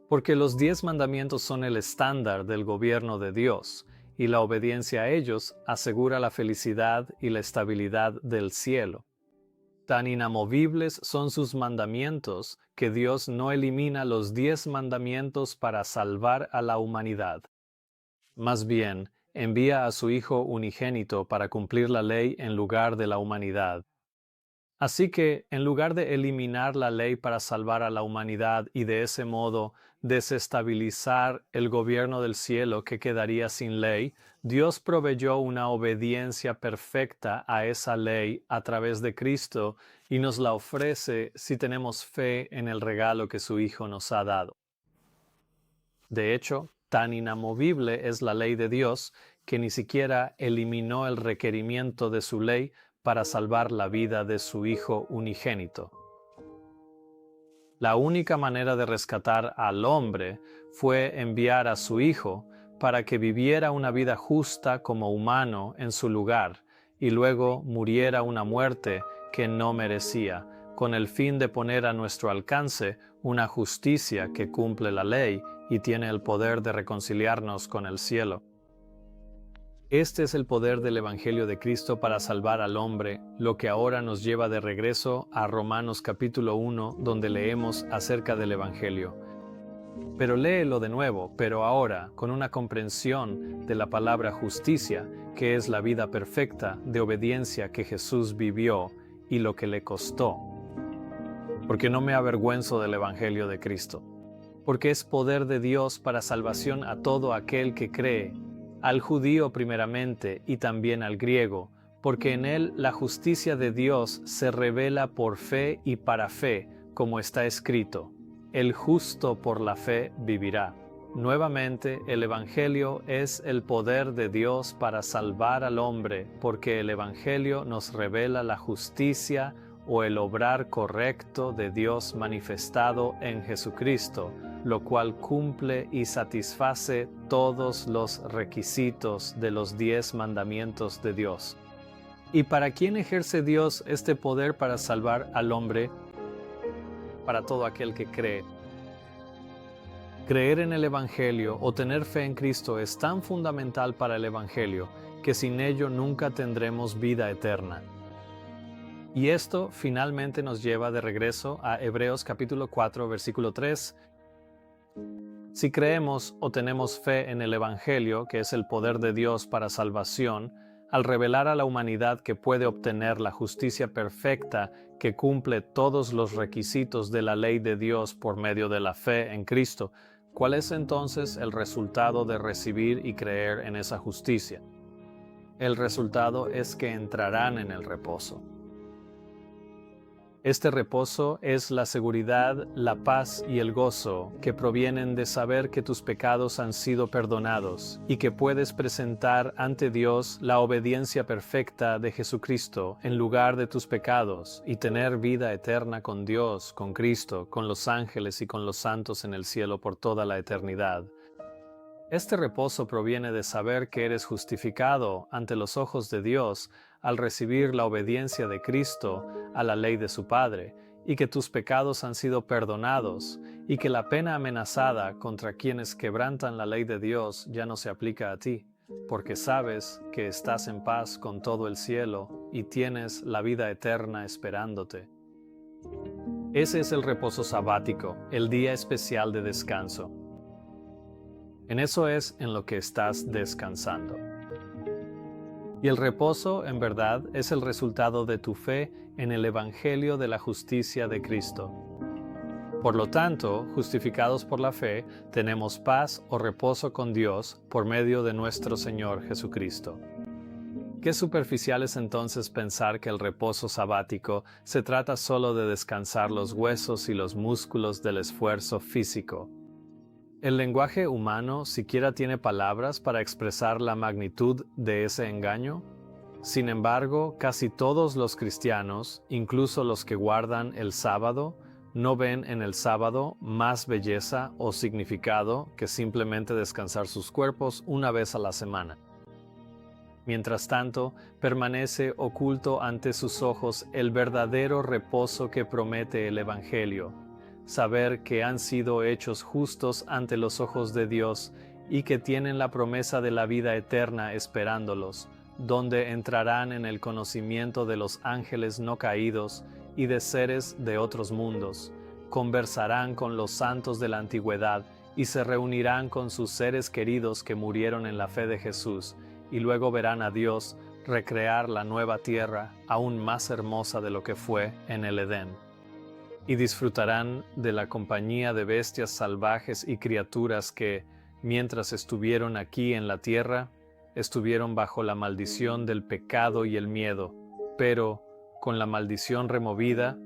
S1: Porque los 10 mandamientos son el estándar del gobierno de Dios, y la obediencia a ellos asegura la felicidad y la estabilidad del cielo. Tan inamovibles son sus mandamientos que Dios no elimina los 10 mandamientos para salvar a la humanidad. Más bien, envía a su Hijo unigénito para cumplir la ley en lugar de la humanidad. Así que, en lugar de eliminar la ley para salvar a la humanidad y de ese modo desestabilizar el gobierno del cielo que quedaría sin ley, Dios proveyó una obediencia perfecta a esa ley a través de Cristo y nos la ofrece si tenemos fe en el regalo que su Hijo nos ha dado. De hecho, tan inamovible es la ley de Dios que ni siquiera eliminó el requerimiento de su ley para salvar la vida de su Hijo unigénito. La única manera de rescatar al hombre fue enviar a su Hijo para que viviera una vida justa como humano en su lugar y luego muriera una muerte que no merecía, con el fin de poner a nuestro alcance una justicia que cumple la ley y tiene el poder de reconciliarnos con el cielo. Este es el poder del Evangelio de Cristo para salvar al hombre, lo que ahora nos lleva de regreso a Romanos capítulo 1, donde leemos acerca del Evangelio. Pero léelo de nuevo, pero ahora con una comprensión de la palabra justicia, que es la vida perfecta de obediencia que Jesús vivió y lo que le costó. Porque no me avergüenzo del Evangelio de Cristo, porque es poder de Dios para salvación a todo aquel que cree, al judío primeramente y también al griego, porque en él la justicia de Dios se revela por fe y para fe, como está escrito: el justo por la fe vivirá. Nuevamente, el Evangelio es el poder de Dios para salvar al hombre, porque el Evangelio nos revela la justicia o el obrar correcto de Dios manifestado en Jesucristo, lo cual cumple y satisface todos los requisitos de los 10 mandamientos de Dios. ¿Y para quién ejerce Dios este poder para salvar al hombre? Para todo aquel que cree. Creer en el Evangelio o tener fe en Cristo es tan fundamental para el Evangelio que sin ello nunca tendremos vida eterna. Y esto finalmente nos lleva de regreso a Hebreos capítulo 4, versículo 3. Si creemos o tenemos fe en el Evangelio, que es el poder de Dios para salvación, al revelar a la humanidad que puede obtener la justicia perfecta que cumple todos los requisitos de la ley de Dios por medio de la fe en Cristo, ¿cuál es entonces el resultado de recibir y creer en esa justicia? El resultado es que entrarán en el reposo. Este reposo es la seguridad, la paz y el gozo que provienen de saber que tus pecados han sido perdonados y que puedes presentar ante Dios la obediencia perfecta de Jesucristo en lugar de tus pecados y tener vida eterna con Dios, con Cristo, con los ángeles y con los santos en el cielo por toda la eternidad. Este reposo proviene de saber que eres justificado ante los ojos de Dios al recibir la obediencia de Cristo a la ley de su Padre, y que tus pecados han sido perdonados, y que la pena amenazada contra quienes quebrantan la ley de Dios ya no se aplica a ti, porque sabes que estás en paz con todo el cielo y tienes la vida eterna esperándote. Ese es el reposo sabático, el día especial de descanso. En eso es en lo que estás descansando. Y el reposo, en verdad, es el resultado de tu fe en el Evangelio de la justicia de Cristo. Por lo tanto, justificados por la fe, tenemos paz o reposo con Dios por medio de nuestro Señor Jesucristo. Qué superficial es entonces pensar que el reposo sabático se trata solo de descansar los huesos y los músculos del esfuerzo físico. El lenguaje humano siquiera tiene palabras para expresar la magnitud de ese engaño. Sin embargo, casi todos los cristianos, incluso los que guardan el sábado, no ven en el sábado más belleza o significado que simplemente descansar sus cuerpos una vez a la semana. Mientras tanto, permanece oculto ante sus ojos el verdadero reposo que promete el Evangelio: saber que han sido hechos justos ante los ojos de Dios y que tienen la promesa de la vida eterna esperándolos, donde entrarán en el conocimiento de los ángeles no caídos y de seres de otros mundos, conversarán con los santos de la antigüedad y se reunirán con sus seres queridos que murieron en la fe de Jesús, y luego verán a Dios recrear la nueva tierra aún más hermosa de lo que fue en el Edén. Y disfrutarán de la compañía de bestias salvajes y criaturas que, mientras estuvieron aquí en la tierra, estuvieron bajo la maldición del pecado y el miedo, pero, con la maldición removida,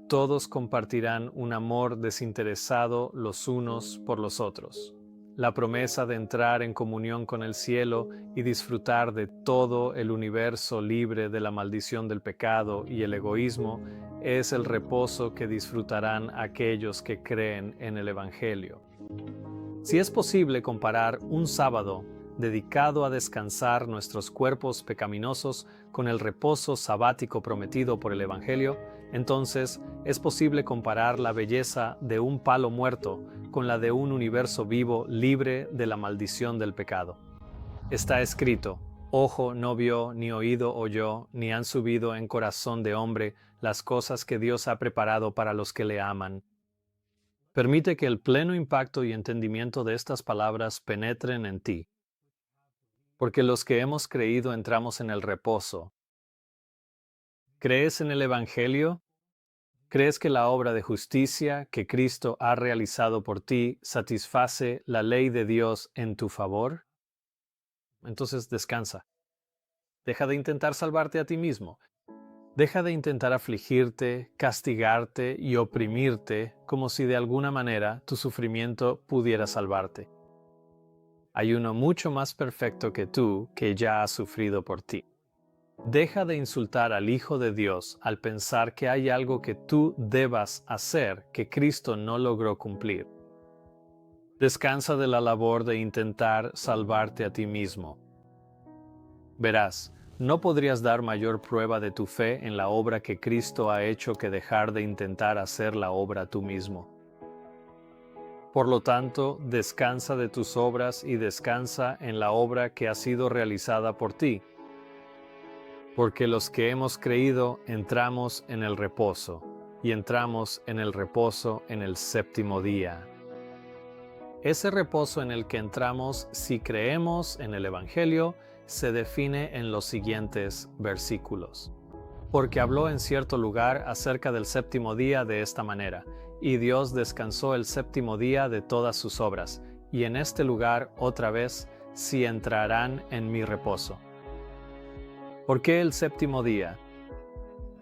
S1: todos compartirán un amor desinteresado los unos por los otros. La promesa de entrar en comunión con el cielo y disfrutar de todo el universo libre de la maldición del pecado y el egoísmo es el reposo que disfrutarán aquellos que creen en el Evangelio. Si es posible comparar un sábado dedicado a descansar nuestros cuerpos pecaminosos con el reposo sabático prometido por el Evangelio, entonces es posible comparar la belleza de un palo muerto con la de un universo vivo libre de la maldición del pecado. Está escrito: ojo no vio, ni oído oyó, ni han subido en corazón de hombre las cosas que Dios ha preparado para los que le aman. Permite que el pleno impacto y entendimiento de estas palabras penetren en ti, porque los que hemos creído entramos en el reposo. ¿Crees en el Evangelio? ¿Crees que la obra de justicia que Cristo ha realizado por ti satisface la ley de Dios en tu favor? Entonces descansa. Deja de intentar salvarte a ti mismo. Deja de intentar afligirte, castigarte y oprimirte como si de alguna manera tu sufrimiento pudiera salvarte. Hay uno mucho más perfecto que tú que ya ha sufrido por ti. Deja de insultar al Hijo de Dios al pensar que hay algo que tú debas hacer que Cristo no logró cumplir. Descansa de la labor de intentar salvarte a ti mismo. Verás, no podrías dar mayor prueba de tu fe en la obra que Cristo ha hecho que dejar de intentar hacer la obra tú mismo. Por lo tanto, descansa de tus obras y descansa en la obra que ha sido realizada por ti. Porque los que hemos creído entramos en el reposo, y entramos en el reposo en el séptimo día. Ese reposo en el que entramos si creemos en el Evangelio se define en los siguientes versículos. Porque habló en cierto lugar acerca del séptimo día de esta manera, y Dios descansó el séptimo día de todas sus obras, y en este lugar otra vez, si entrarán en mi reposo. ¿Por qué el séptimo día?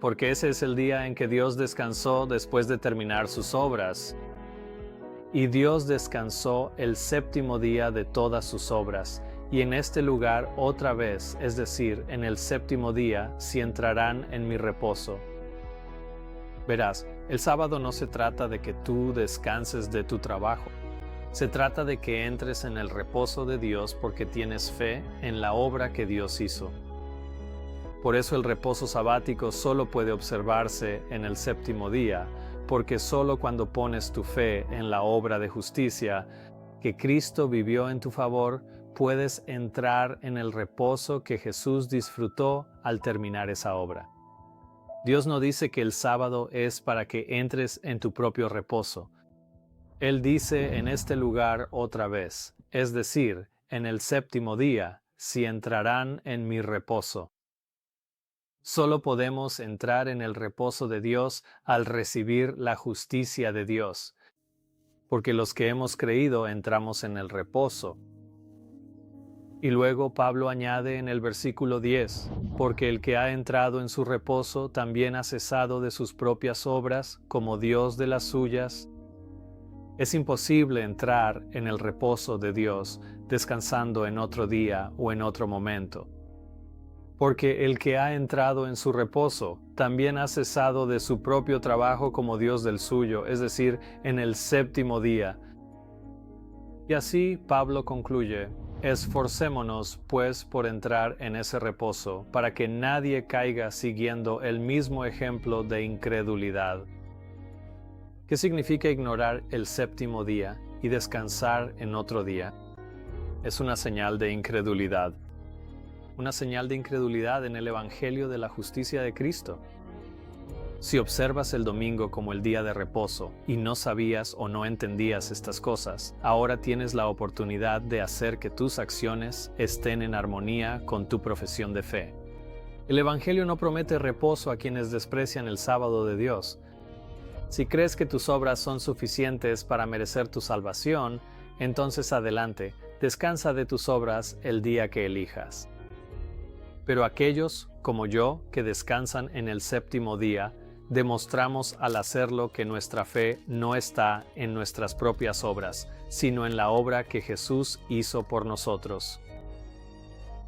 S1: Porque ese es el día en que Dios descansó después de terminar sus obras. Y Dios descansó el séptimo día de todas sus obras, y en este lugar otra vez, es decir, en el séptimo día, si entrarán en mi reposo. Verás, el sábado no se trata de que tú descanses de tu trabajo. Se trata de que entres en el reposo de Dios porque tienes fe en la obra que Dios hizo. Por eso el reposo sabático solo puede observarse en el séptimo día, porque solo cuando pones tu fe en la obra de justicia que Cristo vivió en tu favor, puedes entrar en el reposo que Jesús disfrutó al terminar esa obra. Dios no dice que el sábado es para que entres en tu propio reposo. Él dice en este lugar otra vez, es decir, en el séptimo día, si entrarán en mi reposo. Solo podemos entrar en el reposo de Dios al recibir la justicia de Dios, porque los que hemos creído entramos en el reposo. Y luego Pablo añade en el versículo 10, porque el que ha entrado en su reposo también ha cesado de sus propias obras, como Dios de las suyas. Es imposible entrar en el reposo de Dios descansando en otro día o en otro momento. Porque el que ha entrado en su reposo también ha cesado de su propio trabajo como Dios del suyo, es decir, en el séptimo día. Y así Pablo concluye, esforcémonos pues por entrar en ese reposo, para que nadie caiga siguiendo el mismo ejemplo de incredulidad. ¿Qué significa ignorar el séptimo día y descansar en otro día? Es una señal de incredulidad. Una señal de incredulidad en el Evangelio de la justicia de Cristo. Si observas el domingo como el día de reposo y no sabías o no entendías estas cosas, ahora tienes la oportunidad de hacer que tus acciones estén en armonía con tu profesión de fe. El Evangelio no promete reposo a quienes desprecian el sábado de Dios. Si crees que tus obras son suficientes para merecer tu salvación, entonces adelante, descansa de tus obras el día que elijas. Pero aquellos, como yo, que descansan en el séptimo día, demostramos al hacerlo que nuestra fe no está en nuestras propias obras, sino en la obra que Jesús hizo por nosotros.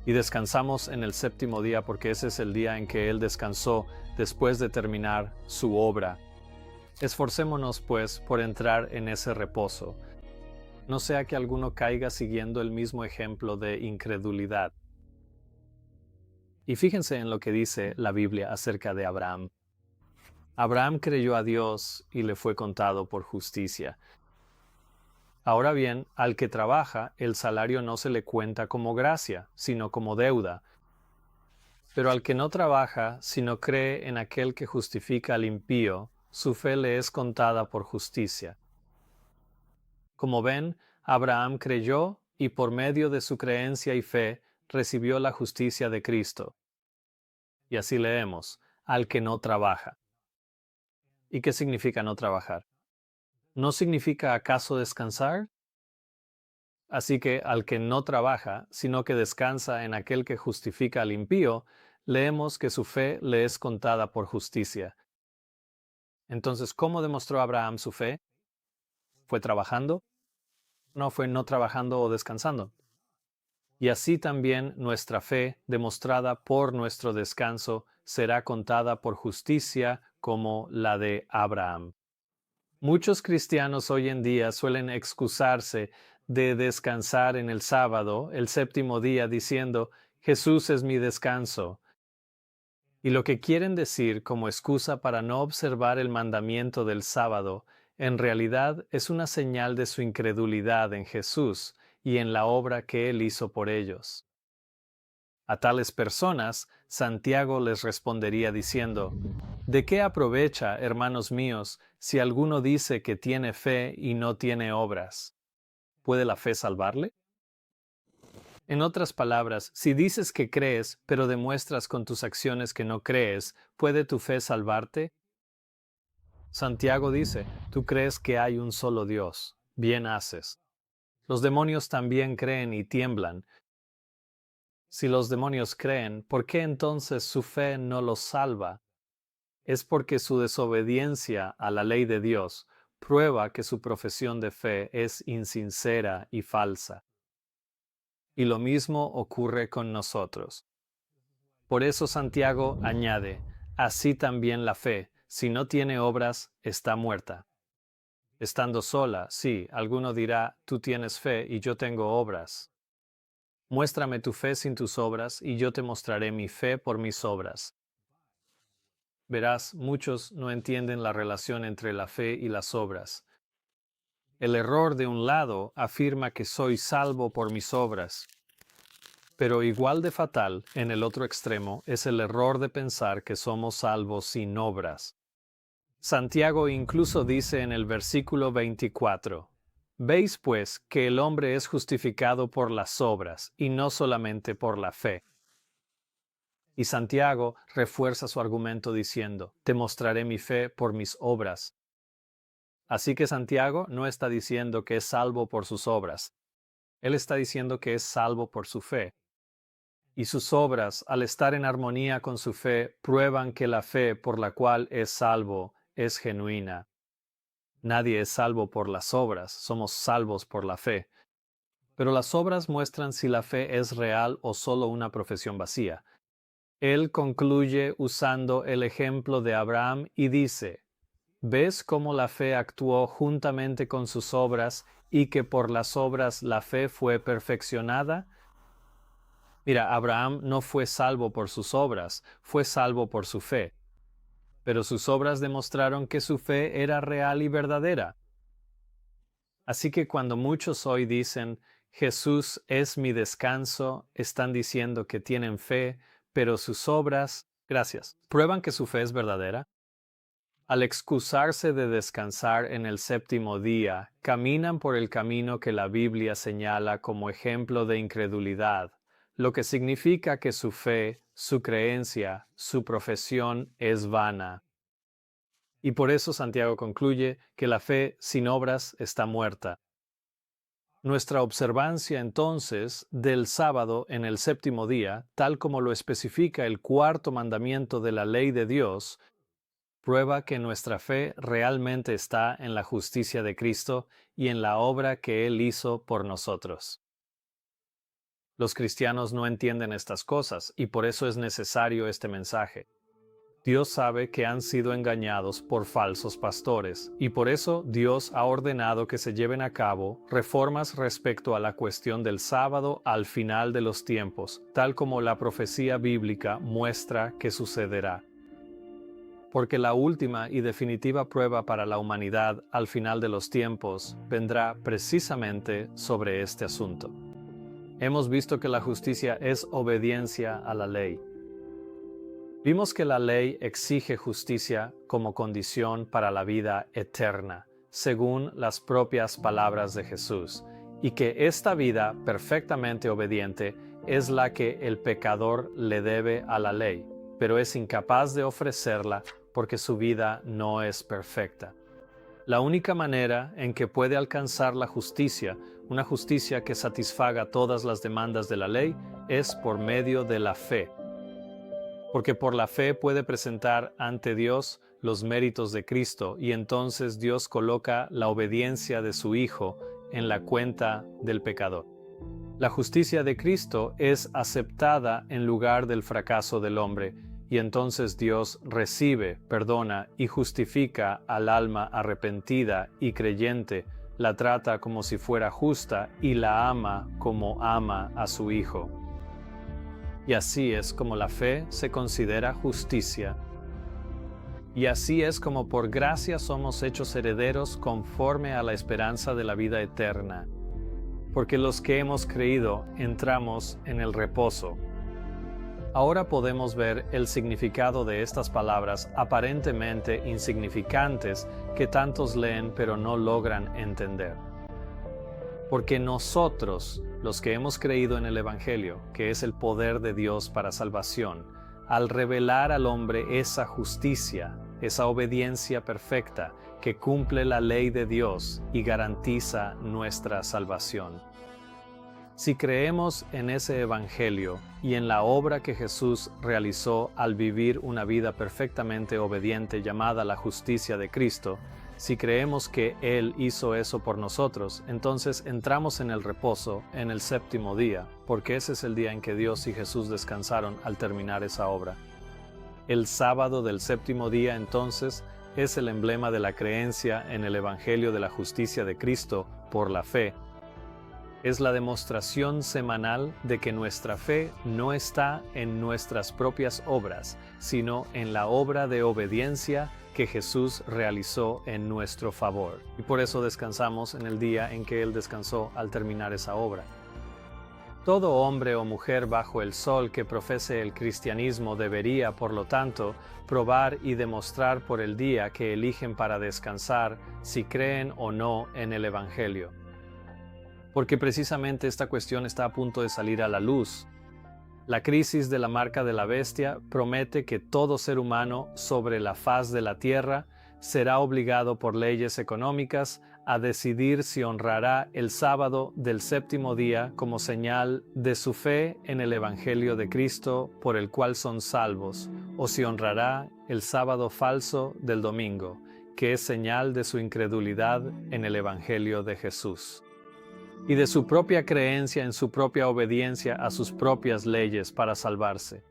S1: Y descansamos en el séptimo día porque ese es el día en que Él descansó después de terminar su obra. Esforcémonos, pues, por entrar en ese reposo. No sea que alguno caiga siguiendo el mismo ejemplo de incredulidad. Y fíjense en lo que dice la Biblia acerca de Abraham. Abraham creyó a Dios y le fue contado por justicia. Ahora bien, al que trabaja, el salario no se le cuenta como gracia, sino como deuda. Pero al que no trabaja, sino cree en aquel que justifica al impío, su fe le es contada por justicia. Como ven, Abraham creyó y por medio de su creencia y fe recibió la justicia de Cristo. Y así leemos, al que no trabaja. ¿Y qué significa no trabajar? ¿No significa acaso descansar? Así que al que no trabaja, sino que descansa en aquel que justifica al impío, leemos que su fe le es contada por justicia. Entonces, ¿cómo demostró Abraham su fe? ¿Fue trabajando? No fue no trabajando o descansando. Y así también nuestra fe, demostrada por nuestro descanso, será contada por justicia como la de Abraham. Muchos cristianos hoy en día suelen excusarse de descansar en el sábado, el séptimo día, diciendo, Jesús es mi descanso. Y lo que quieren decir como excusa para no observar el mandamiento del sábado, en realidad es una señal de su incredulidad en Jesús y en la obra que Él hizo por ellos. A tales personas, Santiago les respondería diciendo, ¿de qué aprovecha, hermanos míos, si alguno dice que tiene fe y no tiene obras? ¿Puede la fe salvarle? En otras palabras, si dices que crees, pero demuestras con tus acciones que no crees, ¿puede tu fe salvarte? Santiago dice, tú crees que hay un solo Dios. Bien haces. Los demonios también creen y tiemblan. Si los demonios creen, ¿por qué entonces su fe no los salva? Es porque su desobediencia a la ley de Dios prueba que su profesión de fe es insincera y falsa. Y lo mismo ocurre con nosotros. Por eso Santiago añade, así también la fe, si no tiene obras, está muerta. Estando sola, sí, alguno dirá, tú tienes fe y yo tengo obras. Muéstrame tu fe sin tus obras, y yo te mostraré mi fe por mis obras. Verás, muchos no entienden la relación entre la fe y las obras. El error de un lado afirma que soy salvo por mis obras, pero igual de fatal, en el otro extremo, es el error de pensar que somos salvos sin obras. Santiago incluso dice en el versículo 24, «Veis pues que el hombre es justificado por las obras, y no solamente por la fe». Y Santiago refuerza su argumento diciendo, «Te mostraré mi fe por mis obras». Así que Santiago no está diciendo que es salvo por sus obras. Él está diciendo que es salvo por su fe. Y sus obras, al estar en armonía con su fe, prueban que la fe por la cual es salvo es genuina. Nadie es salvo por las obras, somos salvos por la fe. Pero las obras muestran si la fe es real o solo una profesión vacía. Él concluye usando el ejemplo de Abraham y dice, ¿ves cómo la fe actuó juntamente con sus obras y que por las obras la fe fue perfeccionada? Mira, Abraham no fue salvo por sus obras, fue salvo por su fe. Pero sus obras demostraron que su fe era real y verdadera. Así que cuando muchos hoy dicen, Jesús es mi descanso, están diciendo que tienen fe, pero sus obras, gracias, prueban que su fe es verdadera. Al excusarse de descansar en el séptimo día, caminan por el camino que la Biblia señala como ejemplo de incredulidad, lo que significa que su fe, su creencia, su profesión es vana. Y por eso Santiago concluye que la fe sin obras está muerta. Nuestra observancia entonces del sábado en el séptimo día, tal como lo especifica el cuarto mandamiento de la ley de Dios, prueba que nuestra fe realmente está en la justicia de Cristo y en la obra que Él hizo por nosotros. Los cristianos no entienden estas cosas y por eso es necesario este mensaje. Dios sabe que han sido engañados por falsos pastores y por eso Dios ha ordenado que se lleven a cabo reformas respecto a la cuestión del sábado al final de los tiempos, tal como la profecía bíblica muestra que sucederá. Porque la última y definitiva prueba para la humanidad al final de los tiempos vendrá precisamente sobre este asunto. Hemos visto que la justicia es obediencia a la ley. Vimos que la ley exige justicia como condición para la vida eterna, según las propias palabras de Jesús, y que esta vida perfectamente obediente es la que el pecador le debe a la ley, pero es incapaz de ofrecerla porque su vida no es perfecta. La única manera en que puede alcanzar la justicia, una justicia que satisfaga todas las demandas de la ley, es por medio de la fe. Porque por la fe puede presentar ante Dios los méritos de Cristo y entonces Dios coloca la obediencia de su Hijo en la cuenta del pecador. La justicia de Cristo es aceptada en lugar del fracaso del hombre y entonces Dios recibe, perdona y justifica al alma arrepentida y creyente, la trata como si fuera justa y la ama como ama a su Hijo. Y así es como la fe se considera justicia. Y así es como por gracia somos hechos herederos conforme a la esperanza de la vida eterna. Porque los que hemos creído entramos en el reposo. Ahora podemos ver el significado de estas palabras aparentemente insignificantes que tantos leen pero no logran entender. Porque nosotros, los que hemos creído en el Evangelio, que es el poder de Dios para salvación, al revelar al hombre esa justicia, esa obediencia perfecta que cumple la ley de Dios y garantiza nuestra salvación. Si creemos en ese Evangelio y en la obra que Jesús realizó al vivir una vida perfectamente obediente llamada la justicia de Cristo, si creemos que Él hizo eso por nosotros, entonces entramos en el reposo en el séptimo día, porque ese es el día en que Dios y Jesús descansaron al terminar esa obra. El sábado del séptimo día, entonces, es el emblema de la creencia en el Evangelio de la justicia de Cristo por la fe. Es la demostración semanal de que nuestra fe no está en nuestras propias obras, sino en la obra de obediencia que Jesús realizó en nuestro favor. Y por eso descansamos en el día en que Él descansó al terminar esa obra. Todo hombre o mujer bajo el sol que profese el cristianismo debería, por lo tanto, probar y demostrar por el día que eligen para descansar si creen o no en el Evangelio. Porque precisamente esta cuestión está a punto de salir a la luz. La crisis de la marca de la bestia promete que todo ser humano sobre la faz de la tierra será obligado por leyes económicas a decidir si honrará el sábado del séptimo día como señal de su fe en el Evangelio de Cristo por el cual son salvos, o si honrará el sábado falso del domingo, que es señal de su incredulidad en el Evangelio de Jesús y de su propia creencia en su propia obediencia a sus propias leyes para salvarse.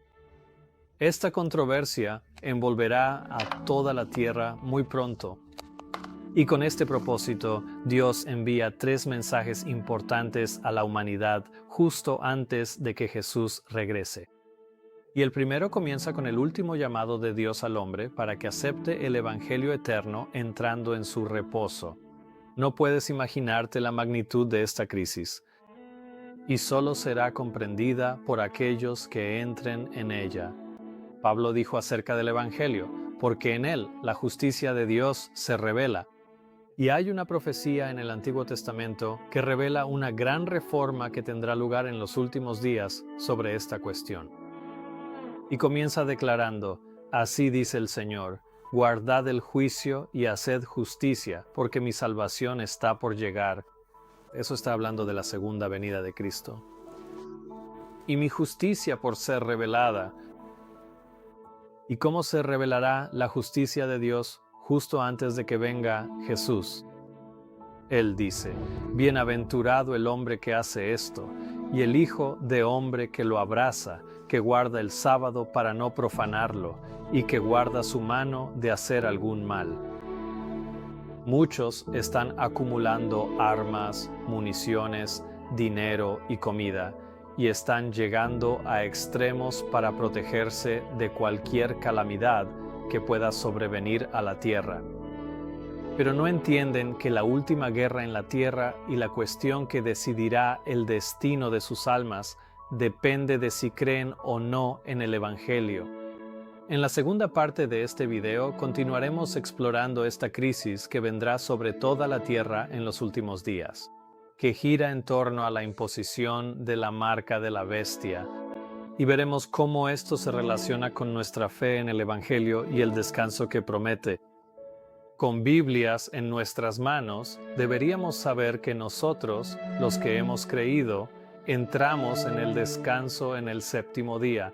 S1: Esta controversia envolverá a toda la tierra muy pronto. Y con este propósito, Dios envía 3 mensajes importantes a la humanidad justo antes de que Jesús regrese. Y el primero comienza con el último llamado de Dios al hombre para que acepte el Evangelio eterno entrando en su reposo. No puedes imaginarte la magnitud de esta crisis, y solo será comprendida por aquellos que entren en ella. Pablo dijo acerca del Evangelio, porque en él la justicia de Dios se revela. Y hay una profecía en el Antiguo Testamento que revela una gran reforma que tendrá lugar en los últimos días sobre esta cuestión. Y comienza declarando, así dice el Señor, guardad el juicio y haced justicia, porque mi salvación está por llegar. Eso está hablando de la segunda venida de Cristo. Y mi justicia por ser revelada. ¿Y cómo se revelará la justicia de Dios justo antes de que venga Jesús? Él dice, bienaventurado el hombre que hace esto, y el hijo de hombre que lo abraza, que guarda el sábado para no profanarlo, y que guarda su mano de hacer algún mal. Muchos están acumulando armas, municiones, dinero y comida, y están llegando a extremos para protegerse de cualquier calamidad que pueda sobrevenir a la tierra. Pero no entienden que la última guerra en la tierra y la cuestión que decidirá el destino de sus almas depende de si creen o no en el Evangelio. En la segunda parte de este video continuaremos explorando esta crisis que vendrá sobre toda la tierra en los últimos días, que gira en torno a la imposición de la marca de la bestia y veremos cómo esto se relaciona con nuestra fe en el Evangelio y el descanso que promete. Con Biblias en nuestras manos, deberíamos saber que nosotros, los que hemos creído, entramos en el descanso en el séptimo día,